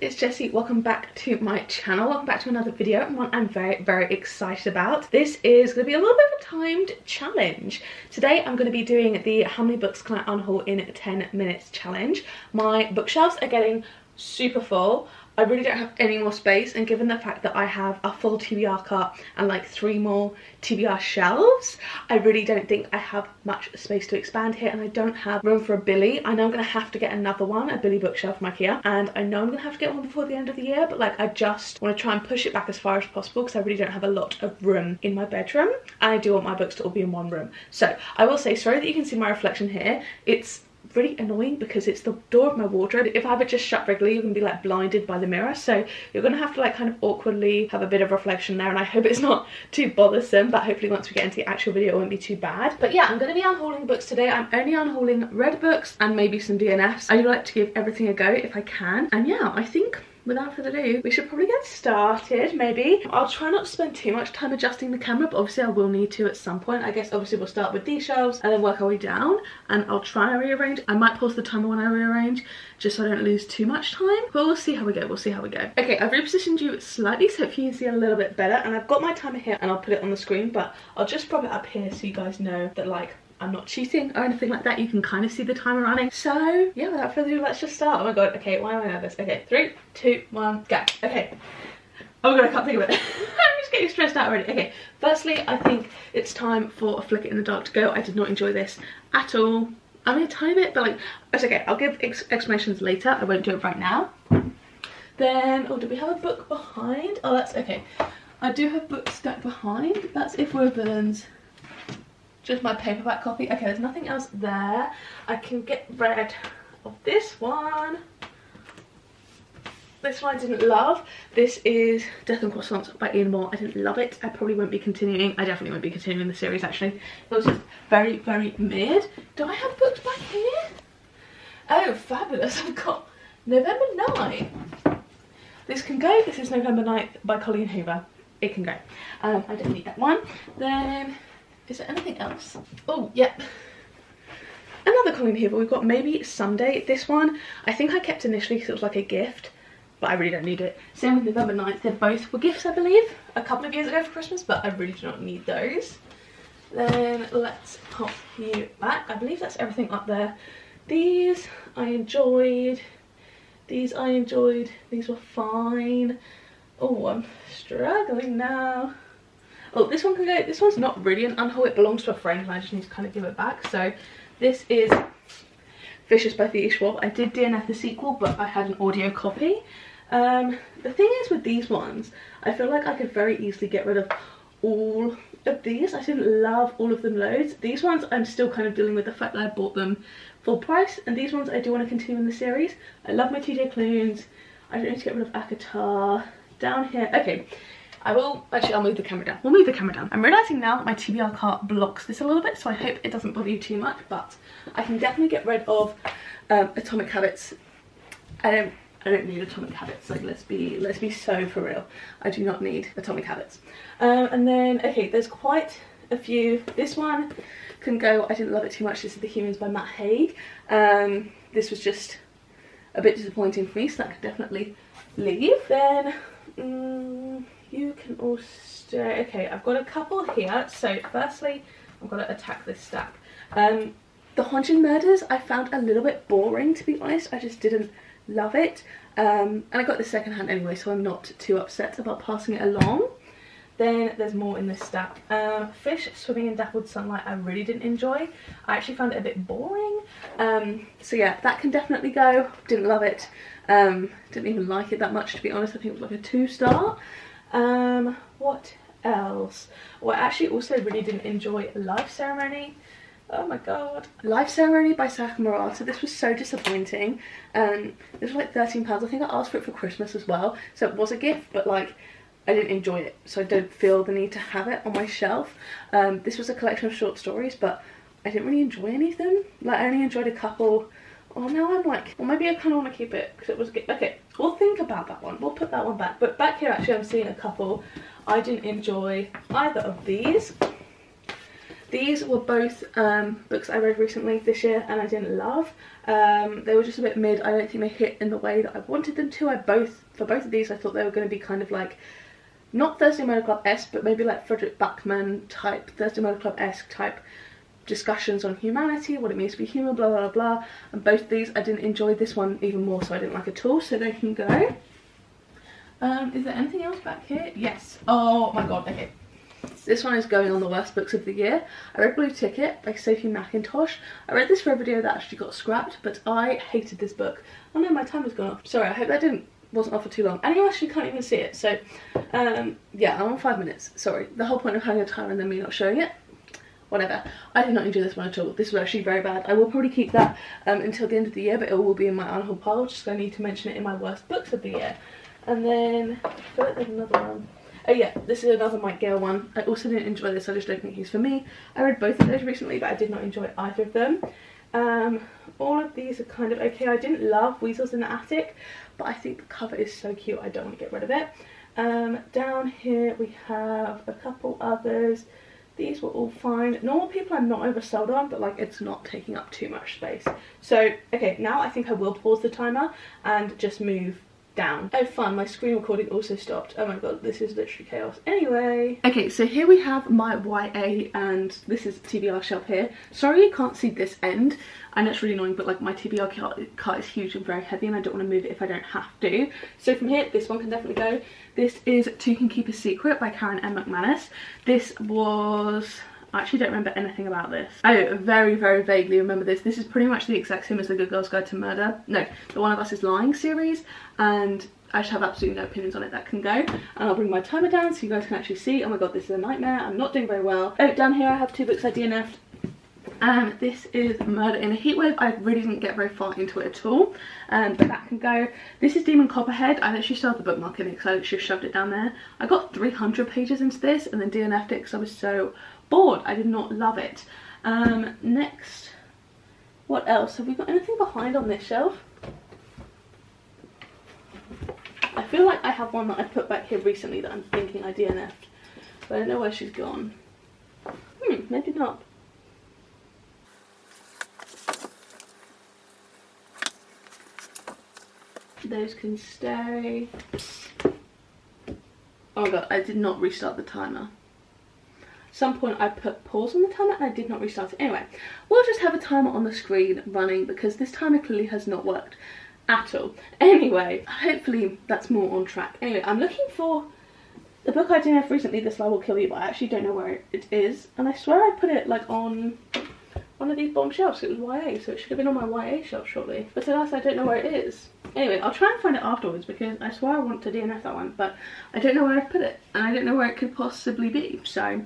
it's Jessie. Welcome back to my channel. Welcome back to another video, and one I'm very excited about. This is going to be a little bit of a timed challenge. Today I'm going to be doing the how many books can I unhaul in 10 minutes challenge. My bookshelves are getting super full. I really don't have any more space, and given the fact that I have a full TBR cart and like 3 more TBR shelves, I really don't think I have much space to expand here, and I don't have room for a Billy. I know I'm going to have to get another one, a Billy bookshelf from IKEA, and I know I'm going to have to get one before the end of the year, but like I just want to try and push it back as far as possible because I really don't have a lot of room in my bedroom, and I do want my books to all be in one room. So I will say, sorry that you can see my reflection here. It's really annoying because it's the door of my wardrobe. If I have it just shut regularly, you're gonna be like blinded by the mirror, so you're gonna have to like kind of awkwardly have a bit of reflection there, and I hope it's not too bothersome, but hopefully once we get into the actual video it won't be too bad. But yeah, I'm gonna be unhauling books today. I'm only unhauling red books and maybe some DNFs. I do like to give everything a go if I can, and yeah, I think without further ado, we should probably get started. Maybe I'll try not to spend too much time adjusting the camera, but obviously I will need to at some point. I guess obviously we'll start with these shelves and then work our way down, and I'll try and rearrange. I might pause the timer when I rearrange just so I don't lose too much time, but we'll see how we go. We'll see how we go. Okay, I've repositioned you slightly so if you can see a little bit better, and I've got my timer here and I'll put it on the screen, but I'll just prop it up here so you guys know that like I'm not cheating or anything like that. You can kind of see the timer running. So yeah, without further ado, let's just start. Oh my god, okay, why am I nervous? Okay, 3, 2, 1, go. Okay. Oh my god, I can't think of it. I'm just getting stressed out already. Okay, firstly, I think it's time for a Flick It in the Dark to go. I did not enjoy this at all. I mean, a tiny bit, but like, it's okay. I'll give explanations later. I won't do it right now. Then, oh, do we have a book behind? Oh, that's okay. I do have books stuck behind. That's If We're Villains. Just my paperback copy. Okay, there's nothing else there. I can get rid of this one. This one I didn't love. This is Death and Croissants by Ian Moore. I didn't love it. I probably won't be continuing. I definitely won't be continuing the series actually. It was just very mid. Do I have books back here? Oh, fabulous. I've got November 9th. This can go. This is November 9th by Colleen Hoover. It can go. I don't need that one. Then is there anything else? Oh, yep. Another Colleen Hoover. We've got Maybe Someday. This one, I think I kept initially because it was like a gift, but I really don't need it. Same with November 9th. They both were gifts, I believe, a couple of years ago for Christmas, but I really do not need those. Then let's pop you back. I believe that's everything up there. These I enjoyed. These I enjoyed. These were fine. Oh, I'm struggling now. Oh, this one can go. This one's not really an unhaul. It belongs to a friend and I just need to kind of give it back. So this is Vicious by Thea Schwab. I did DNF the sequel, but I had an audio copy. The thing is with these ones, I feel like I could very easily get rid of all of these. I didn't love all of them loads. These ones I'm still kind of dealing with the fact that I bought them full price, and these ones I do want to continue in the series. I love my TJ Clunes. I don't need to get rid of Akatar. Down here, okay. I'll move the camera down. We'll move the camera down. I'm realising now that my TBR cart blocks this a little bit, so I hope it doesn't bother you too much, but I can definitely get rid of Atomic Habits. I don't need Atomic Habits, like let's be so for real. I do not need Atomic Habits. And then, okay, there's quite a few. This one can go. I didn't love it too much. This is The Humans by Matt Haig. This was just a bit disappointing for me, so that could definitely leave. Then, you can also, okay, I've got a couple here. So firstly, I've got to attack this stack. The Haunted Murders I found a little bit boring, to be honest. I just didn't love it. And I got this second hand anyway, so I'm not too upset about passing it along. Then there's more in this stack. Fish Swimming in Dappled Sunlight I really didn't enjoy. I actually found it a bit boring. So yeah, that can definitely go. Didn't love it. Didn't even like it that much, to be honest. I think it was like a 2-star. What else? Well, I actually also really didn't enjoy Life Ceremony. Oh my god. Life Ceremony by Saka Murata. This was so disappointing. This was like £13. I think I asked for it for Christmas as well, so it was a gift, but like I didn't enjoy it, so I don't feel the need to have it on my shelf. This was a collection of short stories, but I didn't really enjoy any of them. Like I only enjoyed a couple. Oh, now I'm like, well, maybe I kind of want to keep it because it was good. Okay, we'll think about that one. We'll put that one back. But back here, actually, I'm seeing a couple. I didn't enjoy either of these. These were both books I read recently this year and I didn't love. They were just a bit mid. I don't think they hit in the way that I wanted them to. For both of these I thought they were going to be kind of like, not Thursday Murder Club-esque, but maybe like Frederick Backman type, Thursday Murder Club-esque type discussions on humanity, what it means to be human, blah blah blah. And both of these I didn't enjoy. This one even more so I didn't like at all, so they can go. Is there anything else back here? Yes. Oh my god, okay. This one is going on the worst books of the year. I read Blue Ticket by Sophie McIntosh. I read this for a video that actually got scrapped, but I hated this book. Oh no, my timer's gone off. Sorry, I hope that wasn't off for too long. And you actually can't even see it, so yeah, I'm on 5 minutes. Sorry, the whole point of having a timer and then me not showing it. Whatever. I did not enjoy this one at all. This was actually very bad. I will probably keep that until the end of the year, but it will be in my Unhaul pile, just so I need to mention it in my worst books of the year. And then, I feel like there's another one. Oh yeah, this is another Mike Gale one. I also didn't enjoy this, I just don't think he's for me. I read both of those recently, but I did not enjoy either of them. All of these are kind of okay. I didn't love Weasels in the Attic, but I think the cover is so cute, I don't want to get rid of it. Down here we have a couple others. These were all fine. Normal People I'm not oversold on, but like it's not taking up too much space. So, okay, now I think I will pause the timer and just move down. Oh fun, my screen recording also stopped. Oh my god, this is literally chaos. Anyway. Okay, so here we have my YA and this is TBR shelf here. Sorry you can't see this end. I know it's really annoying, but like my TBR cart is huge and very heavy and I don't want to move it if I don't have to. So from here, this one can definitely go. This is Two Can Keep a Secret by Karen M. McManus. This was... I actually don't remember anything about this. I very, very vaguely remember this. This is pretty much the exact same as the Good Girl's Guide to Murder. No, the One of Us is Lying series. And I just have absolutely no opinions on it. That can go. And I'll bring my timer down so you guys can actually see. Oh my god, this is a nightmare. I'm not doing very well. Oh, down here I have two books I DNF'd. This is Murder in a Heatwave. I really didn't get very far into it at all, but that can go. This is Demon Copperhead. I literally still have the bookmark in it because I literally shoved it down there. I got 300 pages into this and then DNF'd it because I was so bored. I did not love it. Next, what else? Have we got anything behind on this shelf? I feel like I have one that I put back here recently that I'm thinking I DNF'd, but I don't know where she's gone. Maybe not. Those can stay. Oh my god, I did not restart the timer. At some point I put pause on the timer and I did not restart it. Anyway, we'll just have a timer on the screen running because this timer clearly has not worked at all. Anyway, hopefully that's more on track. Anyway, I'm looking for the book I did have recently, This Lie Will Kill You, but I actually don't know where it is. And I swear I put it like on one of these bottom shelves. It was YA, so it should have been on my YA shelf shortly. But alas, I don't know where it is. Anyway, I'll try and find it afterwards because I swear I want to DNF that one, but I don't know where I've put it and I don't know where it could possibly be. So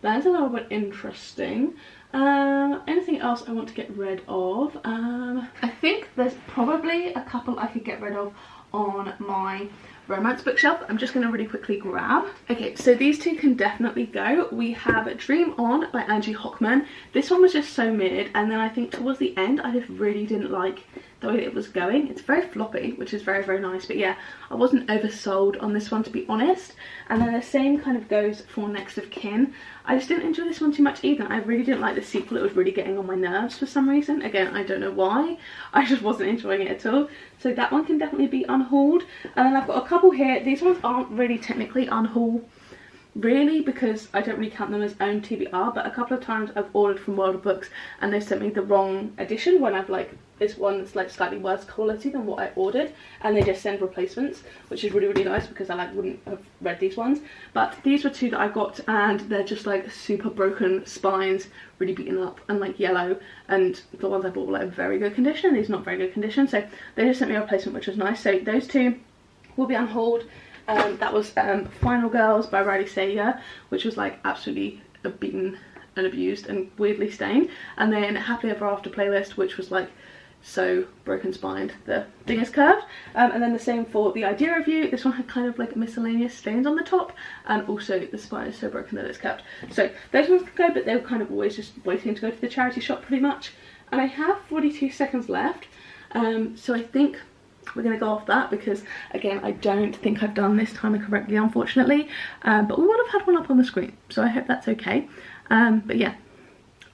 that's a little bit interesting. Anything else I want to get rid of? I think there's probably a couple I could get rid of on my romance bookshelf. I'm just going to really quickly grab. Okay, so these two can definitely go. We have Dream On by Angie Hockman. This one was just so mid, and then I think towards the end I just really didn't like the way it was going. It's very floppy, which is very, very nice, but yeah, I wasn't oversold on this one, to be honest. And then the same kind of goes for Next of Kin. I just didn't enjoy this one too much either. I really didn't like the sequel. It was really getting on my nerves for some reason. Again, I don't know why. I just wasn't enjoying it at all. So that one can definitely be unhauled. And then I've got a couple here. These ones aren't really technically unhaul, really, because I don't really count them as own TBR, but a couple of times I've ordered from World of Books and they've sent me the wrong edition when I've like this one that's like slightly worse quality than what I ordered, and they just send replacements, which is really, really nice because I like wouldn't have read these ones. But these were two that I got and they're just like super broken spines, really beaten up and like yellow, and the ones I bought were like very good condition. These not very good condition, so they just sent me a replacement, which was nice. So those two will be unhauled. That was Final Girls by Riley Sager, which was like absolutely beaten and abused and weirdly stained. And then Happily Ever After Playlist, which was like so broken spined, the thing is curved. And then the same for The Idea of You. This one had kind of like miscellaneous stains on the top, and also the spine is so broken that it's curved. So those ones could go, but they were kind of always just waiting to go to the charity shop pretty much. And I have 42 seconds left, so I think we're going to go off that because again I don't think I've done this timer correctly, unfortunately, but we would have had one up on the screen, so I hope that's okay. But yeah,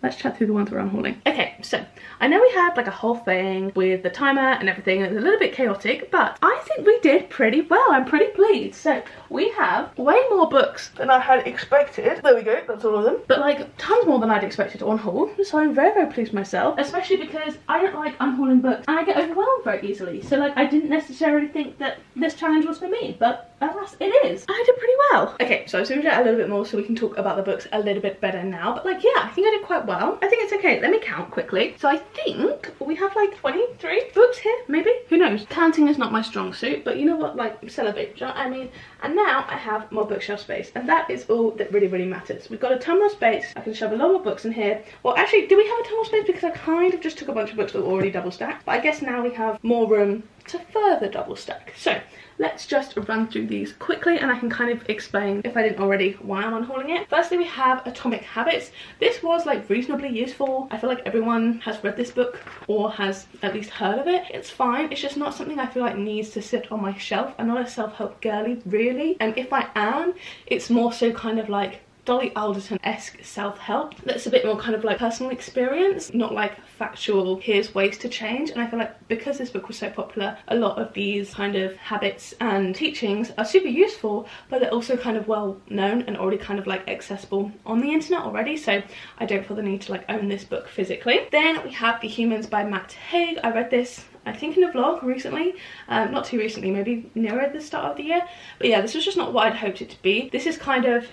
let's chat through the ones we're unhauling. Okay, so I know we had like a whole thing with the timer and everything, and it was a little bit chaotic, but I think we did pretty well. I'm pretty pleased. So we have way more books than I had expected. There we go, that's all of them. But like tons more than I'd expected on haul. So I'm very, very pleased with myself, especially because I don't like unhauling books and I get overwhelmed very easily. So like I didn't necessarily think that this challenge was for me, but alas, it is. I did pretty well. Okay, so I've zoomed out a little bit more so we can talk about the books a little bit better now. But like, yeah, I think I did quite well. I think it's okay. Let me count quickly. So I think we have like 23 books here, maybe? Who knows? Counting is not my strong suit, but you know what? Like, celebrate, do you know what I mean? And now I have more bookshelf space, and that is all that really, really matters. We've got a ton more space. I can shove a lot more books in here. Well, actually, do we have a ton more space? Because I kind of just took a bunch of books that were already double stacked. But I guess now we have more room to further double stack. So let's just run through these quickly, and I can kind of explain, if I didn't already, why I'm unhauling it. Firstly, we have Atomic Habits. This was like reasonably useful. I feel like everyone has read this book or has at least heard of it. It's fine. It's just not something I feel like needs to sit on my shelf. I'm not a self-help girly, really. And if I am, it's more so kind of like Dolly Alderton-esque self-help that's a bit more kind of like personal experience, not like factual, here's ways to change. And I feel like because this book was so popular, a lot of these kind of habits and teachings are super useful, but they're also kind of well known and already kind of like accessible on the internet already, so I don't feel the need to like own this book physically. Then we have The Humans by Matt Haig. I read this I think in a vlog recently, not too recently, maybe nearer the start of the year, but yeah, this was just not what I'd hoped it to be. This is kind of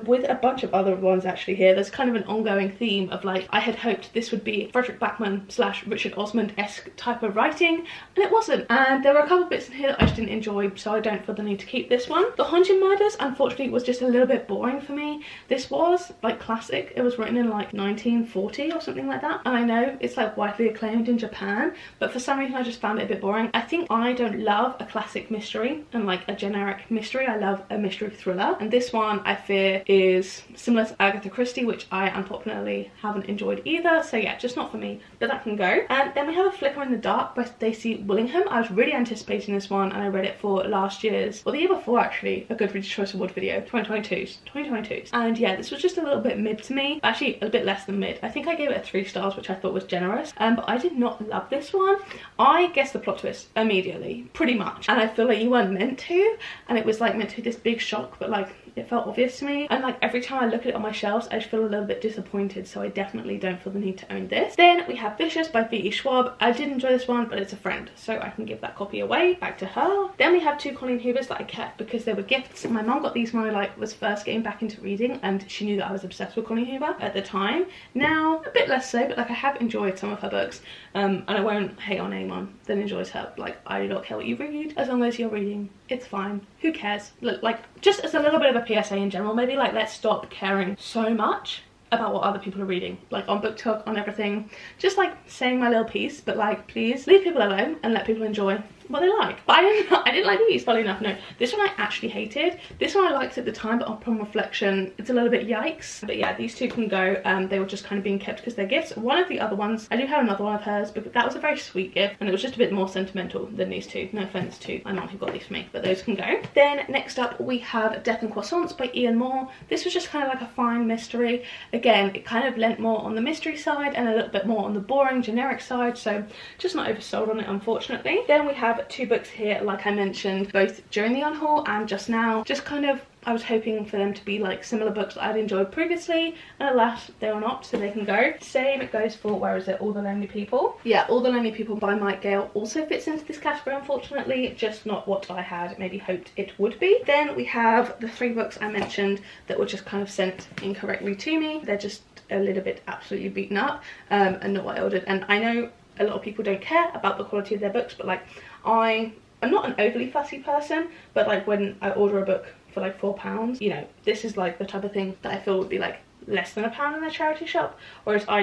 with a bunch of other ones actually here, there's kind of an ongoing theme of like, I had hoped this would be Frederick Backman / Richard Osman-esque type of writing, and it wasn't. And there were a couple of bits in here that I just didn't enjoy, so I don't feel the need to keep this one. The Haunted Murders, unfortunately, was just a little bit boring for me. This was like classic. It was written in like 1940 or something like that, and I know it's like widely acclaimed in Japan, but for some reason I just found it a bit boring. I think I don't love a classic mystery and like a generic mystery. I love a mystery thriller, and this one I fear is similar to Agatha Christie, which I unpopularly haven't enjoyed either, so yeah, just not for me, but that can go. And then we have A Flicker in the Dark by Stacey Willingham. I was really anticipating this one, and I read it for last year's, or the year before actually, a Goodreads Choice Award video, 2022's, and yeah, this was just a little bit mid to me, actually a bit less than mid. I think I gave it 3 stars, which I thought was generous, but I did not love this one. I guessed the plot twist immediately, pretty much, and I feel like you weren't meant to, and it was like meant to be this big shock, but like it felt obvious to me, and like every time I look at it on my shelves I just feel a little bit disappointed, so I definitely don't feel the need to own this. Then we have Vicious by V.E. Schwab. I did enjoy this one, but it's a friend, so I can give that copy away back to her. Then we have 2 Colleen Hoovers that I kept because they were gifts. My mum got these when I like was first getting back into reading, and she knew that I was obsessed with Colleen Hoover at the time. Now a bit less so, but like I have enjoyed some of her books, and I won't hate on anyone that enjoys her. Like, I do not care what you read, as long as you're reading, it's fine. Who cares? Look, like, just as a little bit of a PSA in general, maybe like let's stop caring so much about what other people are reading, like on BookTok, on everything. Just like saying my little piece, but like please leave people alone and let people enjoy what they like. But I didn't like these, funny enough. No, this one I actually hated. This one I liked at the time, but upon reflection it's a little bit yikes. But yeah, these 2 can go. They were just kind of being kept because they're gifts. One of the other ones, I do have another one of hers, but that was a very sweet gift, and it was just a bit more sentimental than these 2. No offense to my mum who got these for me, but those can go. Then next up we have Death and Croissants by Ian Moore. This was just kind of like a fine mystery. Again, it kind of lent more on the mystery side and a little bit more on the boring generic side, so just not oversold on it, unfortunately. Then we have 2 books here, like I mentioned, both during the unhaul and just now. Just kind of, I was hoping for them to be like similar books that I'd enjoyed previously, and alas, they are not, so they can go. Same it goes for, where is it, All the Lonely People. Yeah, All the Lonely People by Mike Gale also fits into this category, unfortunately, just not what I had maybe hoped it would be. Then we have the 3 books I mentioned that were just kind of sent incorrectly to me. They're just a little bit absolutely beaten up, and not what I ordered. And I know a lot of people don't care about the quality of their books, but like I'm not an overly fussy person, but like when I order a book for like £4, you know, this is like the type of thing that I feel would be like less than £1 in a charity shop. Whereas I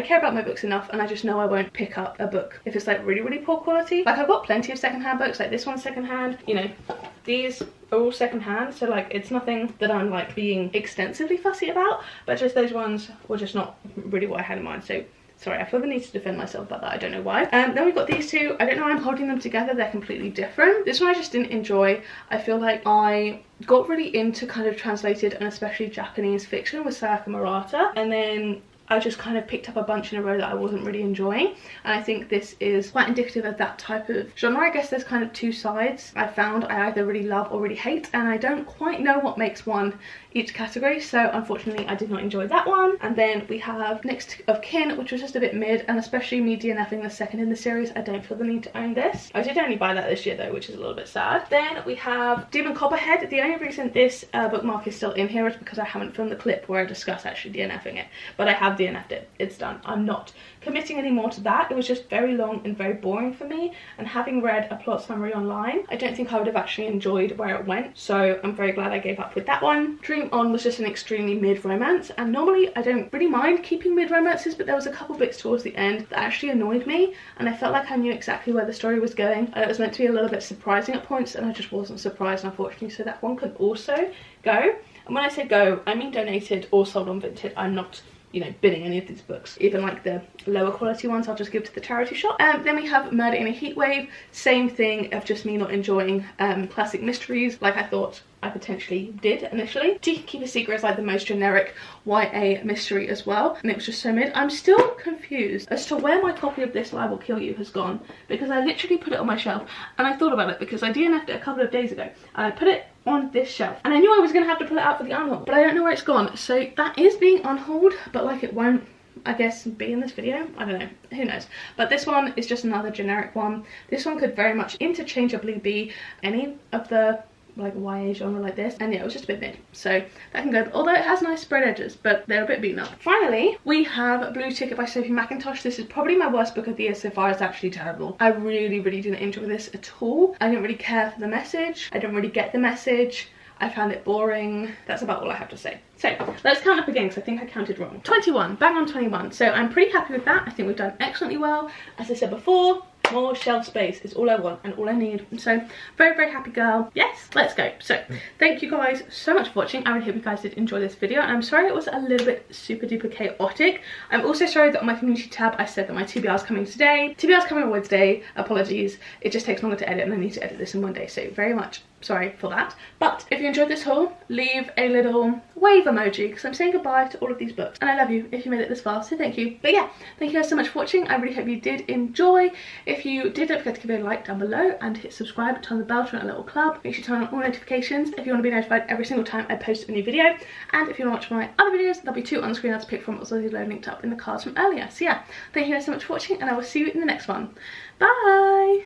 care about my books enough, and I just know I won't pick up a book if it's like really, really poor quality. Like I've got plenty of secondhand books, like this one's secondhand, you know, these are all secondhand, so like it's nothing that I'm like being extensively fussy about, but just those ones were just not really what I had in mind. So sorry, I feel the need to defend myself about that, I don't know why. Then we've got these 2. I don't know why I'm holding them together, they're completely different. This one I just didn't enjoy. I feel like I got really into kind of translated and especially Japanese fiction with Sayaka Murata, and then I just kind of picked up a bunch in a row that I wasn't really enjoying, and I think this is quite indicative of that type of genre. I guess there's kind of two sides. I found I either really love or really hate, and I don't quite know what makes one each category, so unfortunately I did not enjoy that one. And then we have Next of Kin, which was just a bit mid, and especially me DNFing the second in the series, I don't feel the need to own this. I did only buy that this year though, which is a little bit sad. Then we have Demon Copperhead. The only reason this bookmark is still in here is because I haven't filmed the clip where I discuss actually DNFing it, but I have DNF'd it. It's done. I'm not committing any more to that. It was just very long and very boring for me, and having read a plot summary online, I don't think I would have actually enjoyed where it went, so I'm very glad I gave up with that one. Dream On was just an extremely mid romance, and normally I don't really mind keeping mid romances, but there was a couple bits towards the end that actually annoyed me, and I felt like I knew exactly where the story was going. It was meant to be a little bit surprising at points, and I just wasn't surprised, unfortunately, so that one could also go. And when I say go, I mean donated or sold on Vinted. I'm not, you know, bidding any of these books. Even like the lower quality ones I'll just give to the charity shop. Then we have Murder in a Heatwave. Same thing of just me not enjoying classic mysteries like I thought I potentially did initially. You Can Keep a Secret is like the most generic YA mystery as well, and it was just so mid. I'm still confused as to where my copy of This Lie Will Kill You has gone, because I literally put it on my shelf, and I thought about it because I DNF'd it a couple of days ago, and I put it on this shelf, and I knew I was going to have to pull it out for the unhaul, but I don't know where it's gone. So that is being unhauled, but like it won't, I guess, be in this video. I don't know, who knows. But this one is just another generic one. This one could very much interchangeably be any of the like YA genre like this, and yeah, it was just a bit mid, so that can go, although it has nice spread edges, but they're a bit beaten up. Finally, we have Blue Ticket by Sophie McIntosh. This is probably my worst book of the year so far. It's actually terrible. I really didn't enjoy this at all. I didn't really care for the message. I didn't really get the message. I found it boring. That's about all I have to say. So let's count up again, because I think I counted wrong. 21, bang on 21. So I'm pretty happy with that. I think we've done excellently well. As I said before, more shelf space is all I want and all I need. So very happy girl. Yes, let's go. So thank you guys so much for watching. I really hope you guys did enjoy this video, and I'm sorry it was a little bit super duper chaotic. I'm also sorry that on my community tab I said that my TBR is coming today. TBR is coming on Wednesday. Apologies, it just takes longer to edit, and I need to edit this in one day, so very much sorry for that. But if you enjoyed this haul, leave a little wave emoji, because I'm saying goodbye to all of these books, and I love you if you made it this far, so thank you. But yeah, thank you guys so much for watching. I really hope you did enjoy. If you did, don't forget to give it a like down below and hit subscribe, turn the bell to join a little club. Make sure you turn on all notifications if you want to be notified every single time I post a new video. And if you want to watch my other videos, there'll be 2 on screen to pick from, also linked up in the cards from earlier. So yeah, thank you guys so much for watching, and I will see you in the next one. Bye!